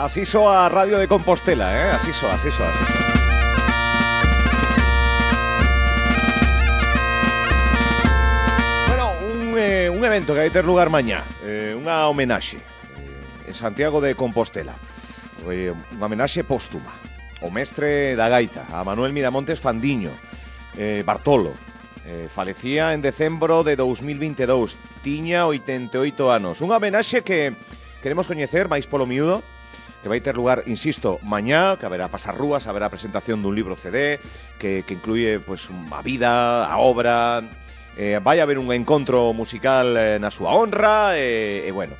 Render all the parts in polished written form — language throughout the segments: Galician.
Así soa a Radio de Compostela, así soa. Bueno, un evento que vai ter lugar mañá, unha homenaxe en Santiago de Compostela, unha homenaxe póstuma ao mestre da gaita, a Manuel Miramontes Fandiño, Bartolo. Falecía en decembro de 2022, tiña 88 anos. Unha homenaxe que queremos coñecer máis polo miúdo, que vai ter lugar, insisto, mañá, que haberá pasarrúas, haberá presentación dun libro CD que incluye pues a vida, a obra, vai haber un encontro musical na súa honra, bueno,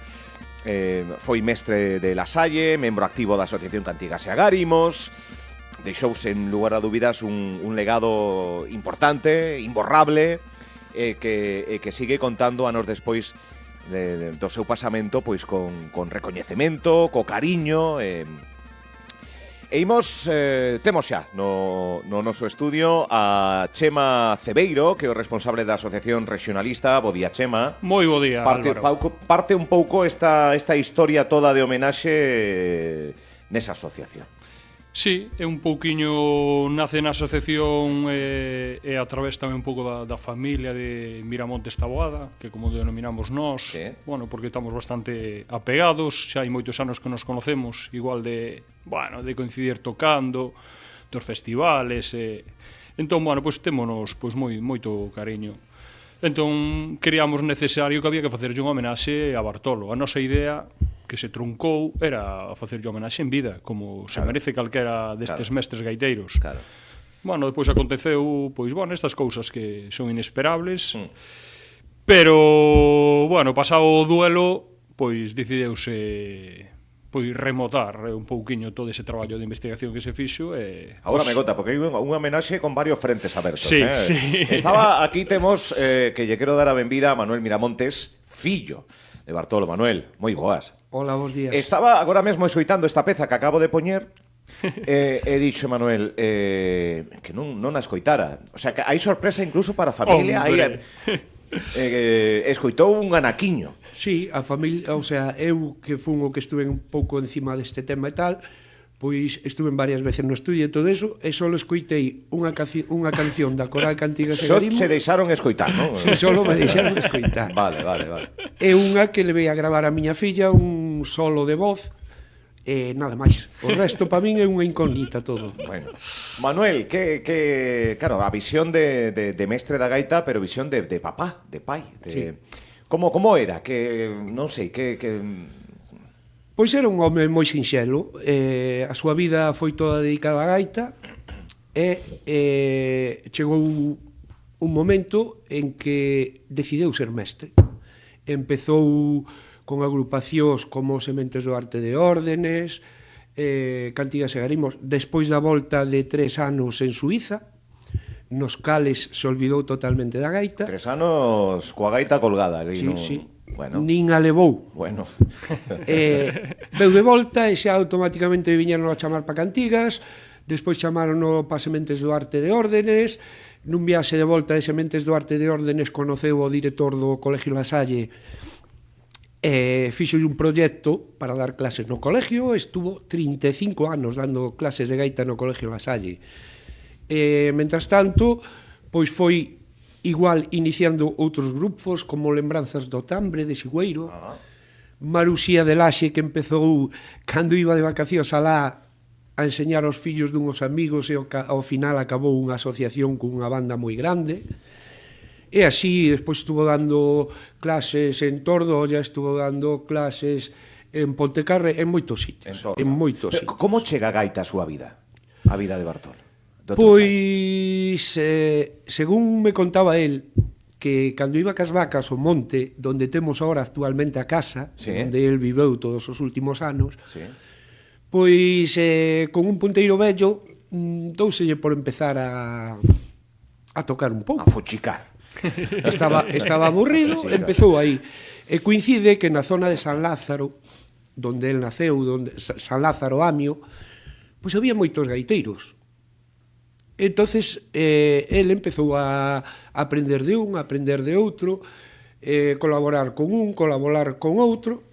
foi mestre de La Salle, membro activo da Asociación Cantigas e Agárimos, deixou sen lugar a dúbidas un legado importante, imborrable, que sigue contando anos despois do seu pasamento pois con recoñecemento, co cariño, temos xa no noso estudio a Chema Cebeiro, que é o responsable da Asociación Regionalista. Bo día, Chema. Moi bo día, Álvaro. Parte un pouco esta historia toda de homenaxe nesa asociación. Sí, é un pouquiño nace na asociación e a través tamén un pouco da familia de Miramontes Taboada, que como denominamos nós, sí. Bueno, porque estamos bastante apegados, xa hai moitos anos que nos conocemos, igual de coincidir tocando, dos festivales, entón, bueno, pois témonos moito cariño. Entón, creíamos necesario que había que facerlle unha homenaxe a Bartolo. A nosa idea que se truncou era facerlle homenaxe en vida, como se merece calquera destes mestres gaiteiros. Claro. Bueno, depois aconteceu, estas cousas que son inesperables, pero, pasado o duelo, decideuse remotar un pouquiño todo ese traballo de investigación que se fixo. Agora me conta, porque hai unha homenaxe con varios frentes abertos. Sí. Estaba aquí, temos que lle quero dar a benvida a Manuel Miramontes, fillo de Bartolo. Manuel, moi boas. Hola, bons días. Estaba agora mesmo escoitando esta peza que acabo de poñer e dixo Manuel que non a escoitara. O sea, que hai sorpresa incluso para a familia. Escoitou un anaquiño. Sí, a familia, o sea, eu que fun o que estuve un pouco encima deste tema e tal, pois estuve varias veces no estudio e todo eso, e só escoitei unha canción da Coral Cantigas e Agárimos. Se deixaron escoitar, non? Si, só me deixaron escoitar. Vale. E unha que levei a gravar a miña filla, un solo de voz, e nada máis. O resto para min é unha incógnita todo. Bueno, Manuel, claro, a visión de mestre da gaita, pero visión de papá, de pai. Sí. Como era? Que non sei, Pois era un home moi sinxelo, a súa vida foi toda dedicada á gaita e chegou un momento en que decideu ser mestre. Empezou con agrupacións como Sementes do Arte de Órdenes, Cantigas e Agárimos, despois da volta de 3 anos en Suiza, nos cales se olvidou totalmente da gaita. 3 anos coa gaita colgada. Sí. Bueno. Nin a levou. Bueno. Veu de volta e xa automáticamente viñeron a chamar pa Cantigas, despois chamaron pa Sementes do Arte de Órdenes, nun viaxe de volta de Sementes do Arte de Órdenes conoceu o director do Colegio La Salle e fixo un proxecto para dar clases no colegio, estuvo 35 anos dando clases de gaita no Colegio La Salle. Mentras tanto, pois foi igual iniciando outros grupos como Lembranzas do Tambre de Sigüeiro, Marusía de Laxe, que empezou cando iba de vacacións alá a enseñar aos fillos dunhos amigos e ao final acabou unha asociación cunha banda moi grande. E así, despois estuvo dando clases en Tordolla, estuvo dando clases en Pontecarre, en moitos sitios. Como chega a gaita a súa vida? A vida de Bartolo? Pois, según me contaba él, que cando iba cas vacas ao monte, donde temos agora actualmente a casa, sí, onde él viveu todos os últimos anos, sí, pois, con un punteiro vello, douselle por empezar a tocar un pouco. A fuchicar. Estaba aburrido, sí, empezou aí. E coincide que na zona de San Lázaro, donde él naceu, San Lázaro Amio, pois había moitos gaiteiros. Entonces, él empezou a aprender de un, a aprender de outro, colaborar con un, colaborar con outro,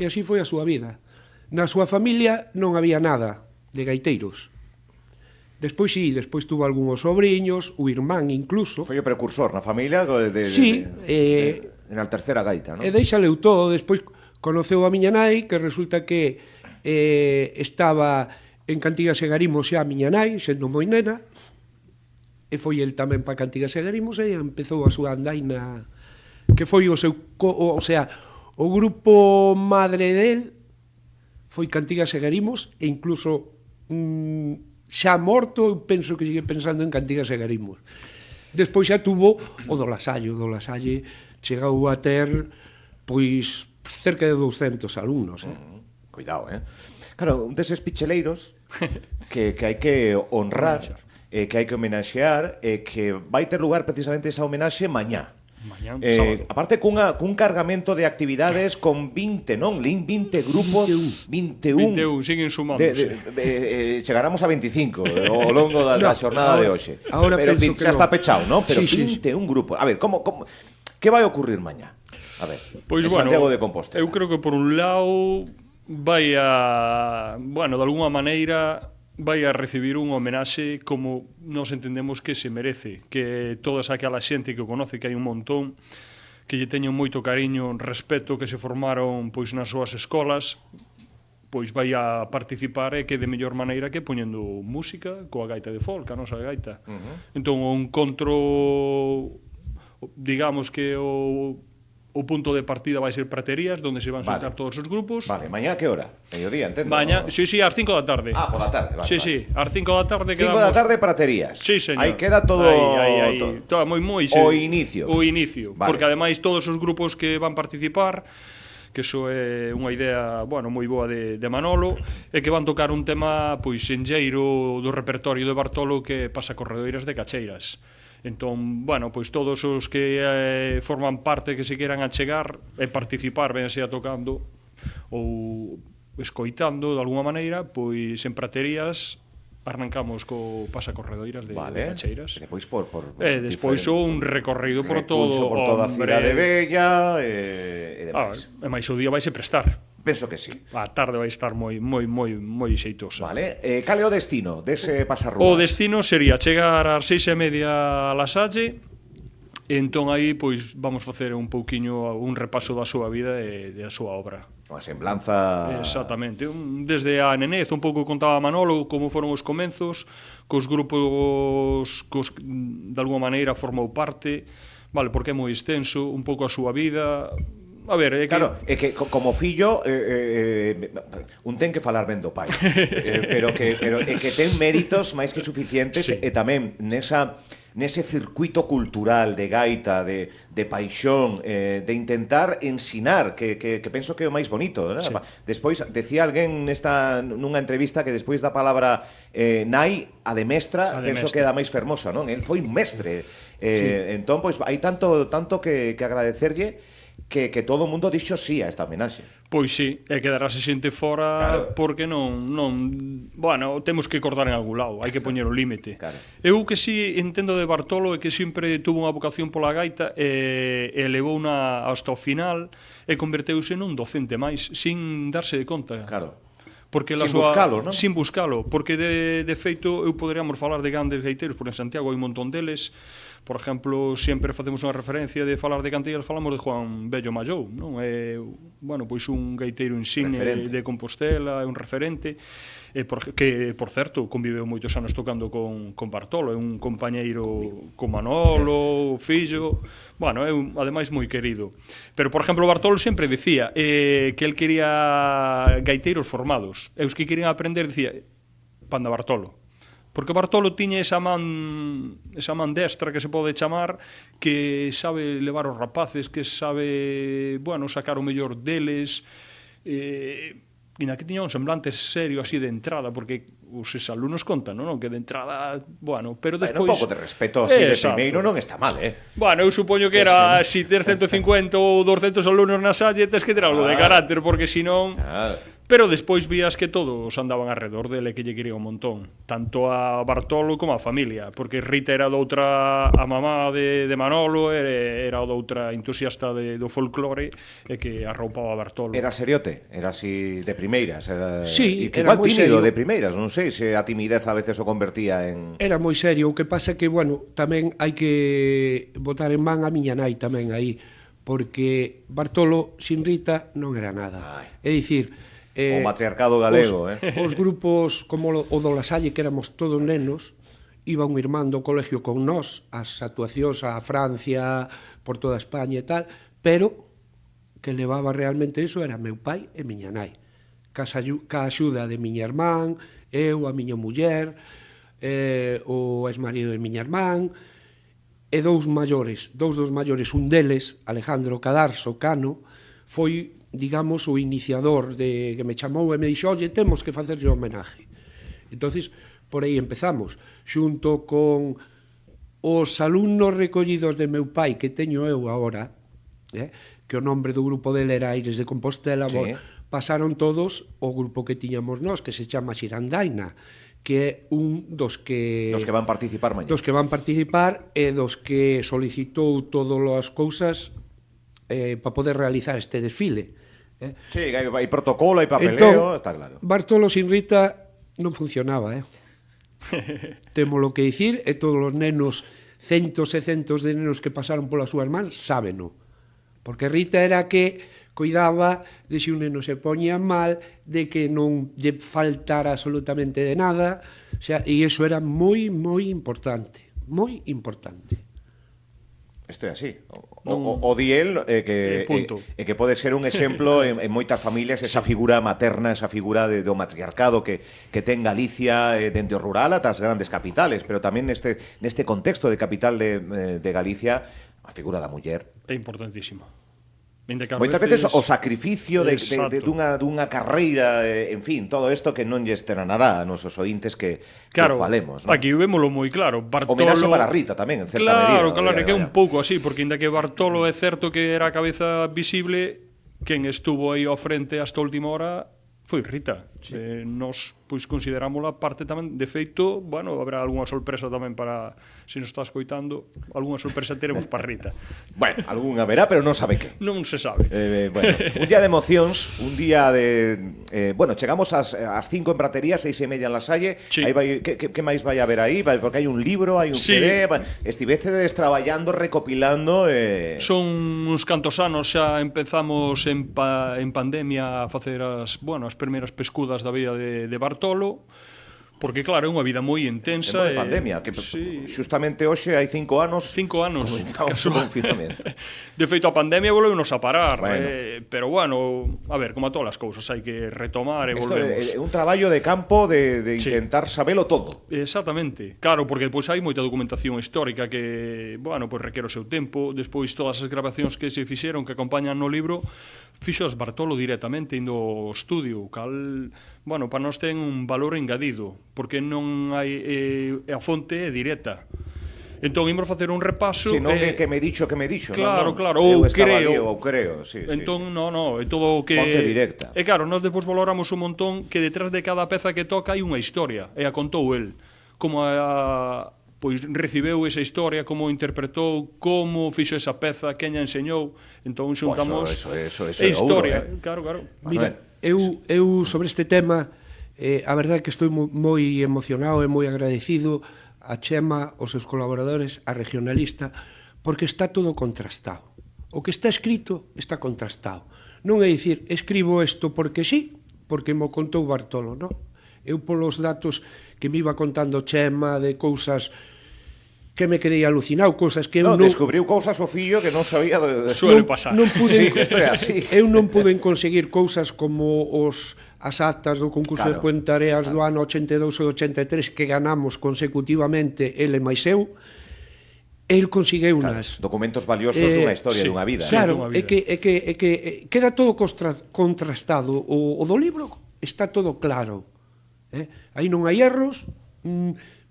e así foi a súa vida. Na súa familia non había nada de gaiteiros. Despois sí, despois tuvo algúns sobriños, o irmán incluso. Foi o precursor na familia Sí, na terceira gaita, non? E deixaleu todo, despois conoceu a miña nai, que resulta que estaba en Cantigas e Garimos xa a miña nai, sendo moi nena, e foi el tamén para Cantigas e Garimos e empezou a súa andaina, que foi o seu, o sea, o grupo madre del foi Cantigas e Garimos, e incluso xa morto, eu penso que sigue pensando en Cantigas e Garimos. Despois xa tuvo o do Lasalle chegou a ter pois cerca de 200 alumnos, Cuidado, Claro, un deses picheleiros que hai que honrar, que hai que homenaxear, e que vai ter lugar precisamente esa homenaxe mañá. Mañá, sábado. Aparte cun cargamento de actividades con 20, non? 20 grupos, 21. 21, siguen sumándose. Chegaramos a 25 ao longo da xornada de hoxe. Pero xa está pechado, non? Pero sí, 21 grupos. A ver, que vai ocurrir mañá? A ver, pois, en Santiago de Compostela. Eu creo que por un lado vai a, de alguna maneira vai a recibir unha homenaxe como nos entendemos que se merece, que toda aquela xente que o conoce, que hai un montón, que lle teñen moito cariño, respeto, que se formaron pois nas súas escolas, pois vai a participar e que de mellor maneira que poñendo música coa gaita de folk, a nosa gaita. Entón, o encontro, digamos que o punto de partida vai ser Praterías, onde se van sentar todos os grupos. Vale, mañá que hora? Mediodía, entendo? Mañá, sí, ás 5 da tarde. Pola tarde, vale. Sí, ás 5 da tarde 5 da tarde Praterías. Sí, señor. Aí queda todo... Todo moi O inicio. O inicio, vale. Porque ademais todos os grupos que van participar, que iso é unha idea, moi boa de Manolo, e que van tocar un tema pois enlleiro do repertorio de Bartolo, que pasa Corredoiras de Cacheiras. Entón, pois todos os que forman parte, que se queran achegar e participar, ben sea tocando ou escoitando de alguma maneira, pois en Praterías arrancamos co Pasa Corredoiras de Cacheiras. E despois despois un recorrido por todo, por toda a cidade bella e demais. E máis o día vai se prestar. Penso que sí. A tarde vai estar moi xeitosa. Vale. Cal é o destino dese pasarrúas? O destino sería chegar ás 6:30 a La Salle, e entón aí pois vamos facer un pouquiño un repaso da súa vida e da súa obra. Unha semblanza... Exactamente. Desde a nenez, un pouco contaba Manolo como foron os comenzos, cos grupos cos de alguma maneira formou parte, porque é moi extenso, un pouco a súa vida... A ver, é que... Claro, é que como fillo un ten que falar ben do pai, pero é que ten méritos máis que suficientes, e tamén nese circuito cultural de gaita, de paixón, de intentar ensinar, que penso que é o máis bonito, ¿no? Despois, decía alguén nunha entrevista que despois da palabra nai, a de mestra, penso que é da máis fermosa, non? El foi un mestre, entón, pois, hai tanto que agradecerlle, que todo o mundo dixo sí a esta homenaxe. Pois sí, e quedarase xente fora, porque non, temos que cortar en algún lado, hai que poñer o límite. Eu que sí entendo de Bartolo é que sempre tuvo unha vocación pola gaita e levouna hasta o final e converteuse nun docente máis, sin darse de conta. Porque buscalo, non? Sin buscalo, porque de feito eu poderíamos falar de grandes gaiteiros, porque en Santiago hai un montón deles. Por exemplo, sempre facemos unha referencia de falar de Cantigas, falamos de Juan Bello Mallou, non? É, pois un gaiteiro insigne de Compostela, é un referente, que, por certo, conviveu moitos anos tocando con Bartolo, é un compañeiro con Manolo, fillo, é ademais moi querido. Pero, por exemplo, Bartolo sempre dicía que el quería gaiteiros formados, e os que querían aprender, dicía, panda Bartolo. Porque Bartolo tiña esa man destra que se pode chamar, que sabe levar os rapaces, que sabe, sacar o mellor deles, e na que tiña un semblante serio así de entrada, porque os alumnos contan, non? Que de entrada, pero despois... Un pouco de respeto así de primeiro non está mal, eu supoño que era, se ter 150 ou 200 alumnos na Salle, tens que ter algo de carácter, porque senón... Pero despois vías que todos andaban alrededor dele que lle quería un montón, tanto a Bartolo como a familia, porque Rita era doutra, a mamá de Manolo era doutra entusiasta do folclore e que arroupaba a Bartolo. Era seriote, era así de primeiras, era... Sí, e que era igual moi tímido serio. de primeiras, non sei se a timidez a veces o convertía en... Era moi serio, o que pasa que, bueno, tamén hai que botar en man a miña nai tamén aí, porque Bartolo sin Rita non era nada. Ai. É dicir, O matriarcado galego, os grupos como o do La Salle, que éramos todos nenos, iba un irmán do colegio con nós, as actuacións a Francia, por toda España e tal, pero que levaba realmente iso era meu pai e miña nai. Ca axuda de miña irmán, eu, a miña muller, o exmarido de miña irmán, e dous dos maiores, un deles, Alejandro Cadarso Cano, foi, digamos, o iniciador de que me chamou e me dixo, oye, temos que facerlle homenaje. Entonces, por aí empezamos, xunto con os alumnos recollidos de meu pai, que teño eu agora, que o nombre do grupo dele era Aires de Compostela, Sí. pasaron todos o grupo que tiñamos nós, que se chama Xirandaina, que é un dos que van participar mañá. dos que van participar e dos que solicitou todas as cousas para poder realizar este desfile. Sí, hai protocolo, hai papeleo, Entón, está claro. Bartolo sin Rita non funcionaba, Temos lo que dicir, e todos os nenos, centos e centos de nenos que pasaron polas súas mans, sábeno. Porque Rita era que cuidaba de se un neno se poñía mal, de que non lle faltara absolutamente de nada, o sea, e iso era moi, moi importante, moi importante. Isto é así. O diel que pode ser un exemplo en moitas familias, esa figura materna, esa figura do matriarcado que ten Galicia dende o rural ata as grandes capitales, pero tamén neste contexto de capital de Galicia, a figura da muller É importantísimo. Moitas veces o sacrificio dunha carreira, en fin, todo isto que non lle estrenará a nosos ointes que falemos, ¿no? Aquí vémolo moi claro. Bartolo... Homenaxe para Rita tamén, en certa medida. Claro, que é un pouco así, porque inda que Bartolo é certo que era a cabeza visible, quen estuvo aí ao frente hasta a última hora foi Rita. Sí. Nos pois considerámola parte tamén, de feito, bueno, habrá algunha sorpresa tamén para, se nos está escoitando, algunha sorpresa teremos para Rita. Bueno, algunha verá, pero non sabe que. Non se sabe. Bueno, un día de emocións, un día de... bueno, chegamos ás 5 en Pratería, 6:30 en La Salle. Sí. Aí vai, que máis vai haber aí? Porque hai un libro, hai un CD, estiveces traballando, recopilando... Son uns cantos anos xa empezamos en pandemia a facer as primeiras pescudas da vida de Bartolo, porque claro, é unha vida moi intensa. De pandemia, que justamente hoxe hai 5 anos. 5 anos. Comenzamos o confinamento. De feito, a pandemia volveunos a parar, bueno. Pero bueno, a ver, como a todas as cousas, hai que retomar e volvemos. É un traballo de campo de intentar sabelo todo. Exactamente. Claro, porque depois hai moita documentación histórica que, bueno, pois requer o seu tempo. Despois todas as grabacións que se fixeron, que acompañan no libro, fixos Bartolo directamente indo ao estudio, cal, bueno, para nós ten un valor engadido, porque non hai a fonte é directa. Entón, imos facer un repaso... Si, non que me dixo. Claro, ou creo. Sí, entón, é todo o que... Fonte directa. E claro, nós depois valoramos un montón que detrás de cada peza que toca hai unha historia, e a contou el. Como pois recibeu esa historia, como interpretou, como fixo esa peza, quen a enseñou. Entón xuntamos eso a historia. Claro. Mira, eu sobre este tema, a verdade é que estou moi emocionado e moi agradecido a Chema, os seus colaboradores, a regionalista, porque está todo contrastado. O que está escrito está contrastado. Non é dicir, escribo isto porque sí, porque mo contou Bartolo, non? Eu polos datos que me iba contando Chema de cousas que me quedei alucinado, cousas que eu non... descubriu cousas o fillo que non sabía Suele pasar. Non pude, sí, isto é así. Eu non pude conseguir cousas como as actas do concurso de Puentareas do ano 82 e 83 que ganamos consecutivamente ele máis eu. El conseguiu unas documentos valiosos dunha historia, dunha vida. Claro, é que queda todo contrastado. O do libro está todo claro. Aí non hai erros,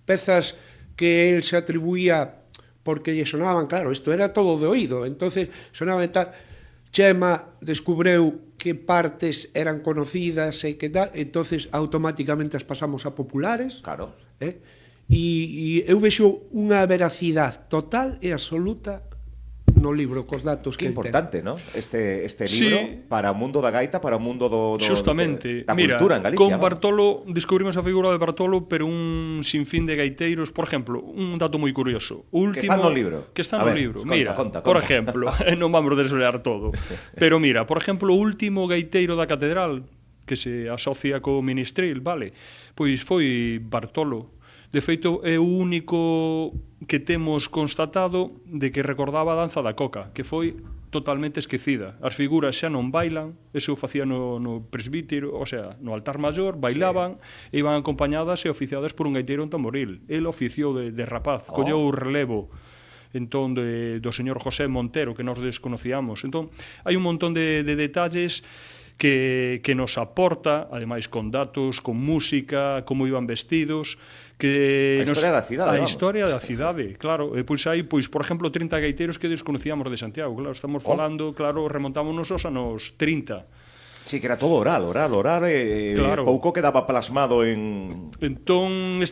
pezas que el se atribuía porque lle sonaban, claro, isto era todo de oído, entonces sonaban tal. Chema descubreu que partes eran conocidas e que tal, entonces automáticamente as pasamos a populares. Claro. E eu vexo unha veracidade total e absoluta no libro, cos datos Que que importante, ¿no? Este libro Sí. para o mundo da gaita, para o mundo Xustamente, da mira, cultura en Galicia. con vamos. Bartolo descubrimos a figura de Bartolo, pero un sinfín de gaiteiros, por exemplo, un dato moi curioso. Que está no libro. Que está A no ver, libro. conta, Mira, conta. por exemplo, non vamos a desvelar todo, pero mira, por exemplo, o último gaiteiro da catedral que se asocia co Ministril, vale? Pois foi Bartolo. De feito, é o único que temos constatado de que recordaba a danza da coca, que foi totalmente esquecida. As figuras xa non bailan, eso o facía no presbítero, o sea, no altar maior, bailaban, e iban acompañadas e oficiadas por un gaiteiro en tamboril. El oficiou de rapaz, colleu o relevo entón do señor José Montero, que nos desconocíamos. Entón, hai un montón de detalles que nos aporta, ademais con datos, con música, como iban vestidos, que A historia da cidade, a vamos. historia da cidade, claro. E pois hai, pois, por exemplo, 30 gaiteiros que desconocíamos de Santiago, claro, estamos falando, claro, remontámonos aos anos 30. Sí, que era todo oral, Claro. pouco quedaba plasmado en... Entón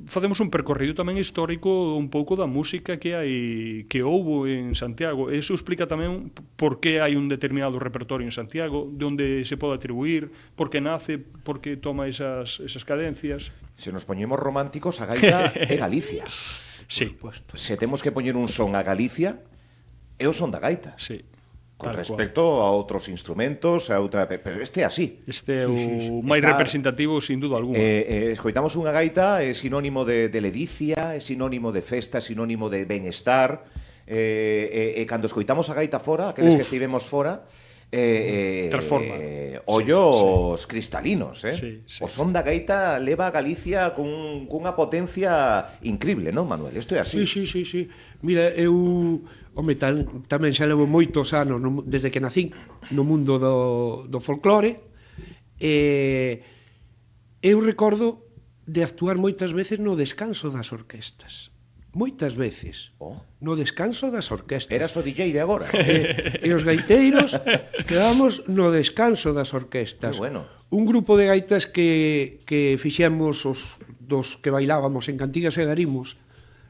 facemos un percorrido tamén histórico un pouco da música que houbo en Santiago. Eso explica tamén por que hai un determinado repertorio en Santiago, de onde se pode atribuir, por que nace, por que toma esas cadencias. Se nos poñemos románticos, a gaita é Galicia. Sí, Se temos que poñer un son a Galicia, é o son da gaita. sí. Con Tal respecto a outros instrumentos, a outra... Pero este é así. Este é o máis Está- representativo, sin duda alguna. Escoitamos unha gaita, é sinónimo de ledicia, é sinónimo de festa, é sinónimo de benestar, e cando escoitamos a gaita fora, aqueles que estivemos fora, Transforma. ollos cristalinos, Sí, sí, o son da gaita leva a Galicia cunha potencia increíble, non, Manuel? Isto é así. Sí. Mira, tamén xa levo moitos anos desde que nacín no mundo do folclore. Eu recordo de actuar moitas veces no descanso das orquestas. Moitas veces. Oh. No descanso das orquestas. Eras o DJ de agora. E os gaiteiros quedamos no descanso das orquestas. Que bueno. Un grupo de gaitas que fixemos os dos que bailábamos en Cantigas e Garimos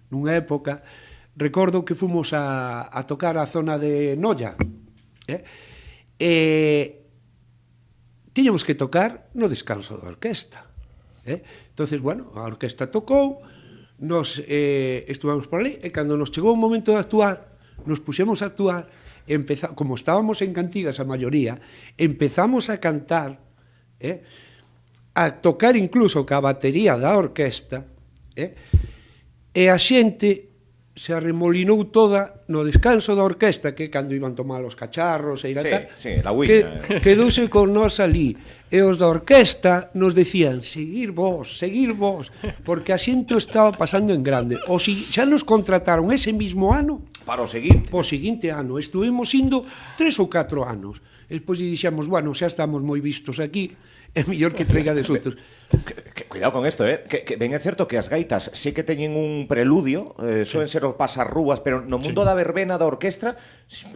nunha época, recordo que fomos a tocar a zona de Noia. Tiñamos que tocar no descanso da orquesta. Entonces, bueno, a orquesta tocou, nos estuvamos por ali, e cando nos chegou o momento de actuar, nos puxemos a actuar, como estábamos en Cantigas a maioría, empezamos a cantar, a tocar incluso ca batería da orquesta, e a xente se arremolinou toda no descanso da orquesta, que cando iban tomar os cacharros e ir a Sí, tal, sí, la uiña. quedouse con nós ali. E os da orquesta nos decían, seguir vos, porque a xento estaba pasando en grande. O si xa nos contrataron ese mismo ano, Para o seguinte. po seguinte ano, estuvimos indo 3 ou 4 anos. E despois dixemos, bueno, xa estamos moi vistos aquí, é mellor que traiga de outros. Cuidado con esto, que ben é certo que as gaitas sí que teñen un preludio, soen ser os pasarrúas, pero no mundo da verbena da orquestra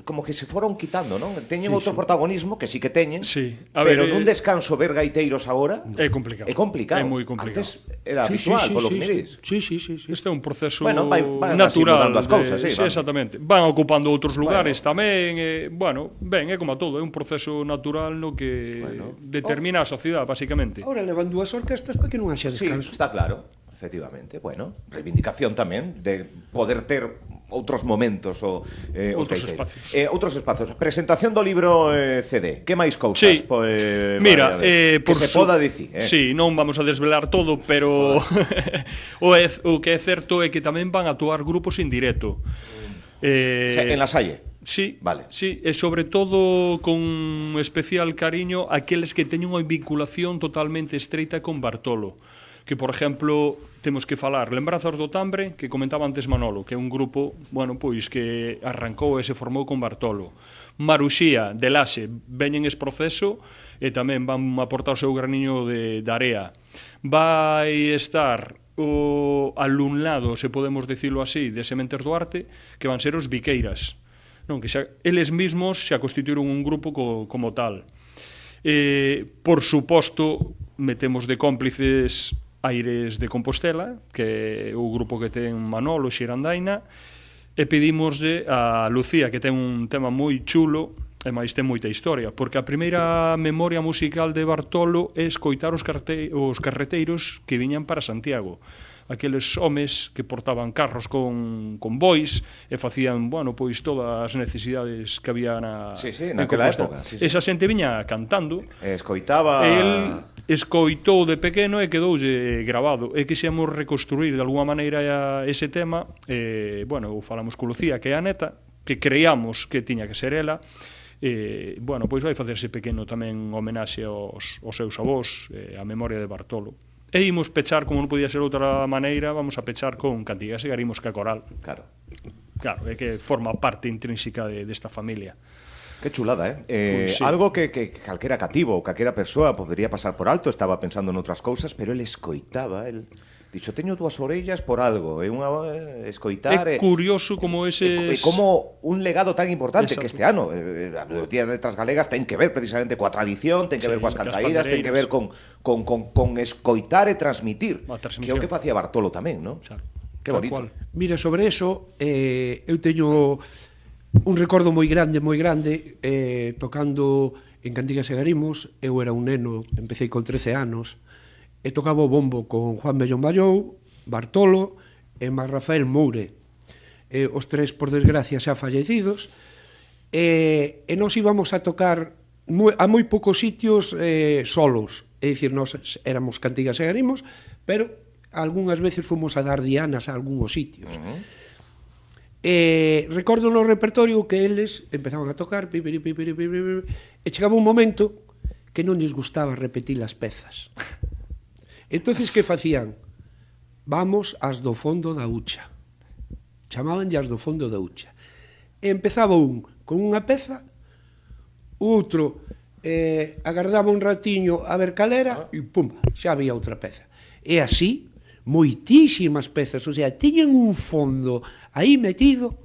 como que se foron quitando, non? Teñen outro protagonismo, que sí que teñen, Sí. A ver, pero nun descanso ver gaiteiros agora É complicado. É complicado. É moi complicado. Antes era habitual, polo que me dis. Sí. Este é un proceso Bueno, van así natural. mudando as cousas, sí, van. Exactamente. Van ocupando outros lugares tamén. Bueno, ben, é como a todo, é un proceso natural no que determina a sociedade, basicamente. Ahora levan dúas orquestas para que non haxa Sí, descanso. está claro, efectivamente. Bueno, reivindicación tamén de poder ter outros momentos Outros espacios. Outros espacios. Presentación do libro CD. Que máis cousas? Sí. Mira, que se poda dicir. Sí, non vamos a desvelar todo, pero o que é certo é que tamén van a actuar grupos en directo. En la Salle. Sí, Vale. sí, e sobre todo con especial cariño aqueles que teñen unha vinculación totalmente estreita con Bartolo, que, por exemplo, temos que falar Lembranzas do Tambre, que comentaba antes Manolo, que é un grupo, bueno, pois que arrancou e se formou con Bartolo. Maruxía, de Laxe, veñen ese proceso e tamén van aportar o seu graniño de area. Vai estar o alumnado, se podemos dicilo así, de Sementes do Arte, que van ser os Viqueiras. non, que xa, eles mesmos xa constituíron un grupo como tal. Por suposto, metemos de cómplices Aires de Compostela, que é o grupo que ten Manolo Xirandaina, e pedimoslle a Lucía, que ten un tema moi chulo, e máis ten moita historia, porque a primeira memoria musical de Bartolo é escoitar os carreteiros que viñan para Santiago, aqueles homes que portaban carros con bois e facían, bueno, pois todas as necesidades que había naquela época. Esa xente viña cantando. Escoitaba... El escoitou de pequeno e quedoulle grabado. E quixemos reconstruir de alguma maneira ese tema. Bueno, falamos con Lucía, que é a neta, que creíamos que tiña que ser ela. Bueno, pois vai facerse pequeno tamén homenaxe aos seus avós, a memoria de Bartolo. E imos pechar, como non podía ser outra maneira, vamos a pechar con Cantigas e Garimos que a coral. Claro, é que forma parte intrínseca desta familia. Que chulada, Pues sí. Algo que calquera cativo ou calquera persoa podería pasar por alto, estaba pensando en outras cousas, pero el escoitaba, dixo, teño dúas orellas por algo, escoitar... É curioso como ese... como un legado tan importante. Exacto. Que este ano, o Día das Letras Galegas ten que ver precisamente coa tradición, ten que ver coas cantaíras, ten que ver con escoitar e transmitir, que é o que facía Bartolo tamén, non? Claro. Que bonito. Mira, sobre eso, eu teño un recordo moi grande, tocando en Cantigas e Garimos. Eu era un neno, empecé con 13 anos, e tocaba o bombo con Juan Bellón Ballou, Bartolo e Mar Rafael Moure. Os tres, por desgracia, xa fallecidos. E nós íbamos a tocar a moi poucos sitios solos. É dicir, nós éramos Cantigas e Garimos, pero algunhas veces fomos a dar dianas a algúns sitios. Recordo no repertorio que eles empezaban a tocar e chegaba un momento que non lles gustaba repetir as pezas. Entonces, que facían? Vamos ás do fondo da hucha. Chamabanlle as do fondo da hucha. E empezaba un con unha peza, o outro agardaba un ratiño a ver cal era e pum, xa había outra peza. E así, moitísimas pezas, o sea, tiñan un fondo aí metido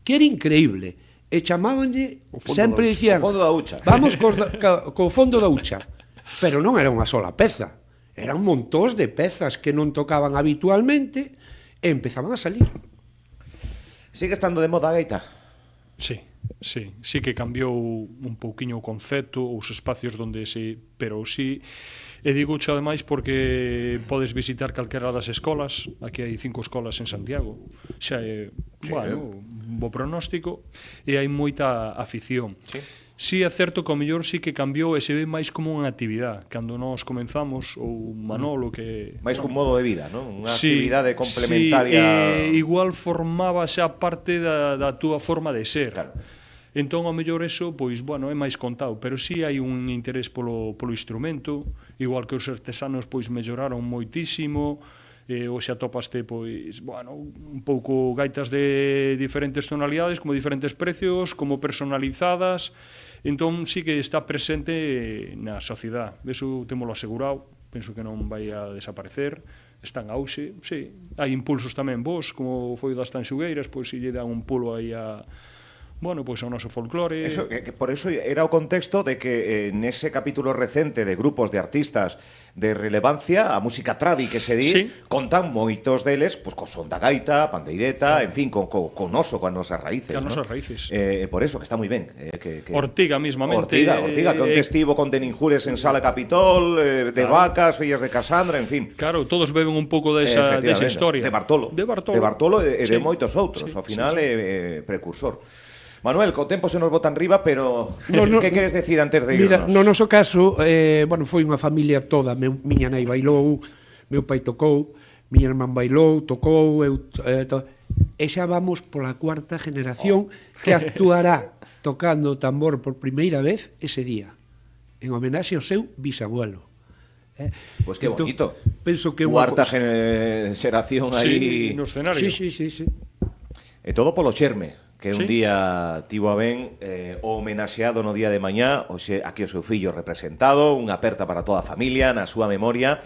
que era increíble. E chamábanlle, sempre dicían, vamos co fondo da hucha. Pero non era unha sola peza. Eran montóns de pezas que non tocaban habitualmente e empezaban a salir. Sigue estando de moda a gaita? Sí que cambiou un pouquiño o concepto, os espacios donde pero sí, e digo xa ademais porque podes visitar calquera das escolas. Aquí hai 5 escolas en Santiago, xa é, bueno, un bo pronóstico, e hai moita afición. Sí, é certo que ao mellor sí que cambiou e se ve máis como unha actividade. Cando nós comenzamos, ou Manolo que... máis como modo de vida, non? Unha actividade complementaria... igual formaba xa parte da túa forma de ser. Claro. Entón, ao mellor eso, pois, bueno, é máis contado, pero sí hai un interés polo instrumento, igual que os artesanos, pois, melloraron moitísimo, ou se atopaste, pois, bueno, un pouco gaitas de diferentes tonalidades, como diferentes precios, como personalizadas. Entón, sí que está presente na sociedade. Eso témolo asegurado, penso que non vai a desaparecer, está en auxe, sí. Hai impulsos tamén vos, como foi o das Tanxugueiras, pois si lle dan un pulo aí a... Bueno, pois ao noso folclore... Eso, que por eso era o contexto de que nese capítulo recente de grupos de artistas de relevancia, a música tradi que se di, contan moitos deles co son da gaita, pandeireta, en fin, con oso, con nosas raíces. Con nosas raíces. Por eso, que está moi ben. Ortiga mismamente. Ortiga, que un testigo con Deninjures en Sala Capitol, de vacas, fillas de Casandra, en fin. Claro, todos beben un pouco desa historia. De Bartolo. De Bartolo e de moitos outros. Ao final é precursor. Manuel, co tempo se nos bota en riba, pero que queres decir antes de irnos? Mira, no noso caso, bueno, foi unha familia toda. Miña nai bailou, meu pai tocou, miña irmán bailou, tocou, e xa vamos pola cuarta generación que actuará tocando o tambor por primeira vez ese día, en homenaxe ao seu bisabuelo. Pois que bonito. Penso que cuarta xeración aí no escenario. Sí. E todo polo Xerme, que un día tivo a ben o homenaxeado no día de mañá, hoxe aquí o seu fillo representado, unha aperta para toda a familia, na súa memoria.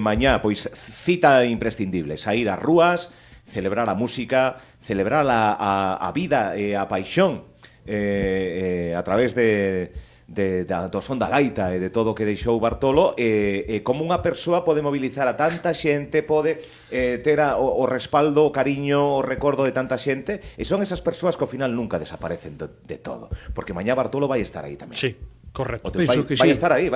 Mañá, pois, cita imprescindible, saír ás rúas, celebrar a música, celebrar a vida e a paixón a través do son da gaita e de todo o que deixou Bartolo, como unha persoa pode mobilizar a tanta xente, pode ter o respaldo, o cariño, o recordo de tanta xente, e son esas persoas que ao final nunca desaparecen de todo, porque mañá Bartolo vai estar aí tamén. Sí, correcto. O teu pai vai estar aí,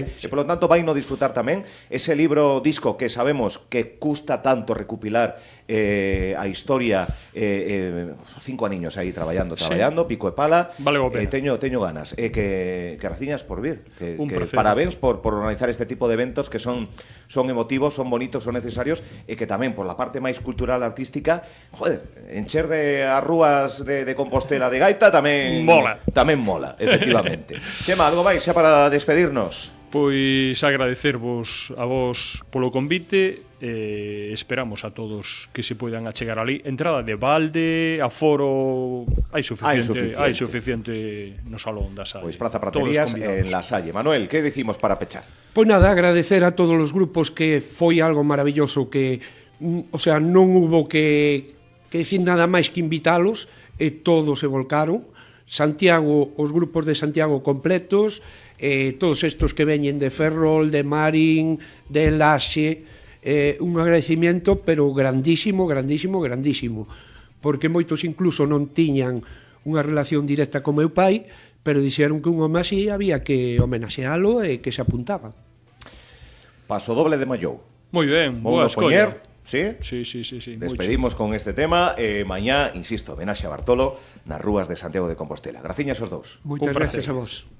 e polo tanto vai no disfrutar tamén ese libro disco que sabemos que custa tanto recupilar a historia, 5 aniños aí traballando, pico e pala. Valeu a pena. Teño ganas, que graciñas por vir, que placer. parabéns por organizar este tipo de eventos que son emotivos, son bonitos, son necesarios, e que tamén por la parte máis cultural artística, joder, encher de as rúas de Compostela de gaita tamén mola, efectivamente. Chema, algo máis xa para despedirnos? Pois agradecervos a vos polo convite, esperamos a todos que se poidan achegar ali. Entrada de balde, aforo, hai suficiente no salón da Salle. Pois Praza Praterías en La Salle. Manuel, que dicimos para pechar? Pois nada, agradecer a todos os grupos, que foi algo maravilloso, que, o sea, non hubo que dicir nada máis que invitalos, e todos se volcaron. Santiago, os grupos de Santiago completos, todos estos que veñen de Ferrol, de Marín, de Laxe, un agradecimiento, pero grandísimo, porque moitos incluso non tiñan unha relación directa con meu pai, pero dixeron que un home así había que homenaxealo e que se apuntaban. Paso doble de Mallou. Moi ben, boa escolla. ¿Sí? Sí. Despedimos con este tema. Mañá, insisto, homenaxe a Bartolo nas rúas de Santiago de Compostela. Graciñas aos dous. Moitas gracias a vos.